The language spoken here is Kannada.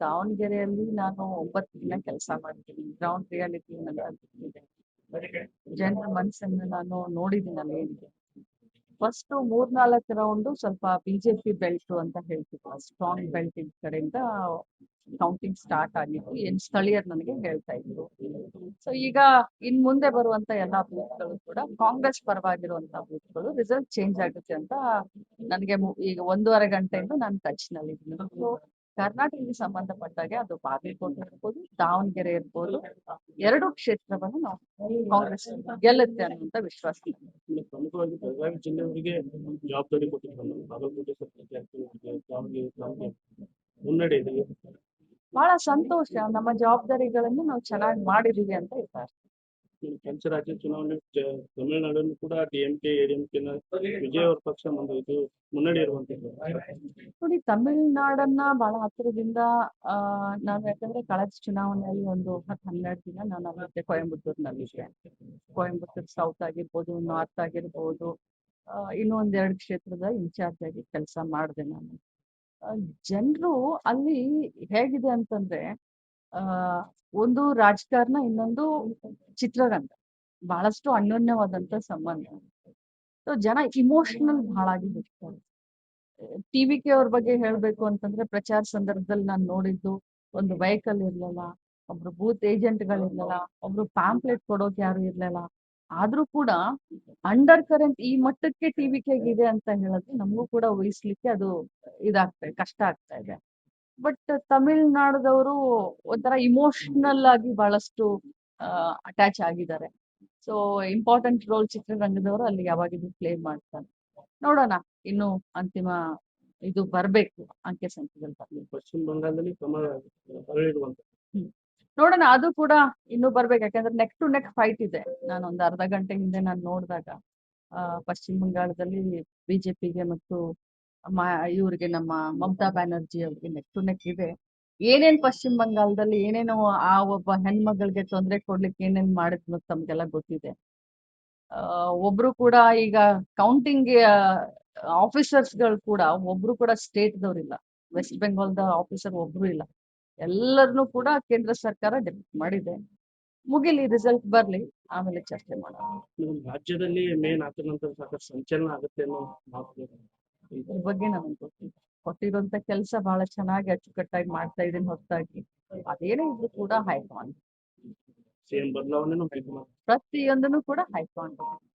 ದಾವಣಗೆರೆಯಲ್ಲಿ ನಾನು 9 ದಿನ ಕೆಲಸ ಮಾಡಿದ್ದೀನಿ. ಗ್ರೌಂಡ್ ರಿಯಾಲಿಟಿ ಇದೆ. ಜನರ ಮನಸ್ಸನ್ನು ನಾನು ನೋಡಿದ್ದೀನಿ ಅಲ್ಲಿ ಏನಿದೆ. ಫಸ್ಟ್ 3-4 ರೌಂಡು ಸ್ವಲ್ಪ ಬಿಜೆಪಿ ಬೆಲ್ಟ್ ಅಂತ ಹೇಳ್ತಿದ್ರು. ಸ್ಟ್ರಾಂಗ್ ಬೆಲ್ಟ್ ಕಡೆಯಿಂದ ಕೌಂಟಿಂಗ್ ಸ್ಟಾರ್ಟ್ ಆಗಿತ್ತು. ಏನ್ ಸ್ಥಳೀಯರು ನನಗೆ ಹೇಳ್ತಾ ಇದ್ರು. ಸೊ ಈಗ ಇನ್ ಮುಂದೆ ಬರುವಂತ ಎಲ್ಲಾ ಬೂತ್ಗಳು ಕೂಡ ಕಾಂಗ್ರೆಸ್ ಪರವಾಗಿರುವಂತ ಬೂತ್ಗಳು ರಿಸಲ್ಟ್ ಚೇಂಜ್ ಆಗುತ್ತೆ ಅಂತ ನನಗೆ ಈಗ 1.5 ಗಂಟೆಯಿಂದ ನಾನು ಟಚ್ ನಲ್ಲಿ ಇದ್ದೀನಿ. ಸೊ ಕರ್ನಾಟಕಕ್ಕೆ ಸಂಬಂಧಪಟ್ಟಾಗೆ ಅದು ಬಾಗಲಕೋಟೆ ಇರ್ಬೋದು, ದಾವಣಗೆರೆ ಇರ್ಬೋದು, 2 ಕ್ಷೇತ್ರವನ್ನು ನಾವು ಕಾಂಗ್ರೆಸ್ ಗೆಲ್ಲುತ್ತೆ ಅನ್ನುವಂತ ವಿಶ್ವಾಸ ಇದೆ. ಪ್ರಮುಖವಾಗಿ ಬೆಳಗಾವಿ ಜಿಲ್ಲೆಯವರಿಗೆ ಜವಾಬ್ದಾರಿ ಕೊಟ್ಟಿದ್ದಾರೆ. ಬಾಗಲಕೋಟೆ ದಾವಣಗೆರೆ ಮುನ್ನಡೆ ಇದೆ. ಬಹಳ ಸಂತೋಷ. ನಮ್ಮ ಜವಾಬ್ದಾರಿಗಳನ್ನು ನಾವು ಚೆನ್ನಾಗಿ ಮಾಡಿದೀವಿ ಅಂತ ಇರ್ತಾರೆ. ಪಂಚರಾಜ್ಯ ಚುನಾವಣೆ ತಮಿಳುನಾಡನ್ನು ಕೂಡ ಡಿಎಂಕೆ ಎಡಿಎಂಕೆ ವಿಜಯ್ ಅವ್ರ ಪಕ್ಷ ಇದು ಮುನ್ನಡೆ ಇರುವಂತದ್ದು. ನೋಡಿ, ತಮಿಳುನಾಡನ್ನ ಬಹಳ ಹತ್ತಿರದಿಂದ ನಾವು ಯಾಕಂದ್ರೆ ಕಳೆದ ಚುನಾವಣೆಯಲ್ಲಿ ಒಂದು 10-12 ದಿನ ನಾನು ಅಲ್ಲಿದ್ದೆ, ಕೊಯಂಬತ್ತೂರ್ನಲ್ಲಿದ್ದೆ. ಕೊಯಂಬತ್ತೂರ್ ಸೌತ್ ಆಗಿರ್ಬೋದು, ನಾರ್ತ್ ಆಗಿರ್ಬೋದು, ಇನ್ನೂ 1-2 ಕ್ಷೇತ್ರದ ಇನ್ಚಾರ್ಜ್ ಆಗಿ ಕೆಲಸ ಮಾಡಿದೆ ನಾನು. ಜನರು ಅಲ್ಲಿ ಹೇಗಿದೆ ಅಂತಂದ್ರೆ ಒಂದು ರಾಜಕಾರಣ, ಇನ್ನೊಂದು ಚಿತ್ರರಂಗ, ಬಹಳಷ್ಟು ಅನ್ಯೋನ್ಯವಾದಂತ ಸಂಬಂಧ. ಸೊ ಜನ ಇಮೋಷನಲ್ ಬಹಳ ಆಗಿ ಬಿಡ್ತಾರೆ. ಟಿವಿಕೆ ಅವ್ರ ಬಗ್ಗೆ ಹೇಳ್ಬೇಕು ಅಂತಂದ್ರೆ ಪ್ರಚಾರ ಸಂದರ್ಭದಲ್ಲಿ ನಾನು ನೋಡಿದ್ದು ಒಂದು ವೆಹಿಕಲ್ ಇರ್ಲಿಲ್ಲ, ಒಬ್ರು ಬೂತ್ ಏಜೆಂಟ್ಗಳಿರ್ಲಿಲ್ಲ, ಒಬ್ರು ಪ್ಯಾಂಪ್ಲೆಟ್ ಕೊಡೋಕೆ ಯಾರು ಇರ್ಲಿಲ್ಲ. ಆದ್ರೂ ಕೂಡ ಅಂಡರ್ ಕರೆಂಟ್ ಈ ಮಟ್ಟಕ್ಕೆ ಟಿವಿಕೆಗಿದೆ ಅಂತ ಹೇಳಿದ್ರೆ ನಮಗೂ ಕೂಡ ಊಹಿಸ್ಲಿಕ್ಕೆ ಅದು ಕಷ್ಟ ಆಗ್ತಾ ಇದೆ. ಬಟ್ ತಮಿಳ್ನಾಡದವರು ಒಂಥರ ಇಮೋಷನಲ್ ಆಗಿ ಬಹಳಷ್ಟು ಅಟ್ಯಾಚ್ ಆಗಿದ್ದಾರೆ. ಸೊ ಇಂಪಾರ್ಟೆಂಟ್ ರೋಲ್ ಚಿತ್ರರಂಗದವರು ಅಲ್ಲಿ ಯಾವಾಗಿದ್ದು ಪ್ಲೇ ಮಾಡ್ತಾರೆ. ನೋಡೋಣ, ಇನ್ನು ಅಂತಿಮ ಇದು ಬರ್ಬೇಕು, ಅಂಕೆ ಸಂಖ್ಯೆಗಳು ಬರ್ಬೇಕು. ಪಶ್ಚಿಮ ಬಂಗಾಳದಲ್ಲಿ ನೋಡೋಣ, ಅದು ಕೂಡ ಇನ್ನು ಬರ್ಬೇಕು. ಯಾಕಂದ್ರೆ ನೆಕ್ ಟು ನೆಕ್ ಫೈಟ್ ಇದೆ. ನಾನು ಒಂದು ಅರ್ಧ ಗಂಟೆ ಹಿಂದೆ ನಾನು ನೋಡಿದಾಗ ಪಶ್ಚಿಮ ಬಂಗಾಳದಲ್ಲಿ ಬಿಜೆಪಿಗೆ ಮತ್ತು ಇವ್ರಿಗೆ ನಮ್ಮ ಮಮತಾ ಬ್ಯಾನರ್ಜಿ ಅವ್ರಿಗೆ ನೆಕ್ ಟು ನೆಕ್ ಇದೆ. ಏನೇನ್ ಪಶ್ಚಿಮ ಬಂಗಾಳದಲ್ಲಿ ಏನೇನೋ ಆ ಒಬ್ಬ ಹೆಣ್ಮಗಳಿಗೆ ತೊಂದರೆ ಕೊಡ್ಲಿಕ್ಕೆ ಏನೇನ್ ಮಾಡಿದ್ಲು ತಮ್ಗೆಲ್ಲ ಗೊತ್ತಿದೆ. ಒಬ್ರು ಕೂಡ ಈಗ ಕೌಂಟಿಂಗ್ ಆಫೀಸರ್ಸ್ ಗಳು ಕೂಡ ಒಬ್ರು ಕೂಡ ಸ್ಟೇಟ್ ದವ್ರಿಲ್ಲ. ವೆಸ್ಟ್ ಬೆಂಗಾಲ್ದ ಆಫೀಸರ್ ಒಬ್ರು ಇಲ್ಲ. ಎಲ್ಲರನ್ನೂ ಕೂಡ ಕೇಂದ್ರ ಸರ್ಕಾರ ಡೆಪ್ಯೂಟ್ ಮಾಡಿದೆ. ಮುಗಿಲಿ, ರಿಸಲ್ಟ್ ಬರ್ಲಿ, ಆಮೇಲೆ ಚರ್ಚೆ ಮಾಡೋಣ. ರಾಜ್ಯದಲ್ಲಿ ಮೇನ್ ಆದ ನಂತರ ಸಾಕಷ್ಟು ಸಂಚಲನ ಆಗುತ್ತೆ ಅನ್ನೋ ಇದ್ರ ಬಗ್ಗೆ ನನಗೆ ಗೊತ್ತಿಲ್ಲ. ಕೊಟ್ಟಿರುವಂತ ಕೆಲಸ ಬಹಳ ಚೆನ್ನಾಗಿ ಅಚ್ಚುಕಟ್ಟಾಗಿ ಮಾಡ್ತಾ ಇದೀನಿ ಹೊರತಾಗಿ ಅದೇನೇ ಇದ್ರು ಕೂಡ ಹೈಕಮಾಂಡ್ ಸೇಮ್ ಬದಲಾವಣೆನೂ ಹೈಕಮಾಂಡ್ ಪ್ರತಿಯೊಂದನ್ನು ಕೂಡ ಹೈಕಮಾಂಡ್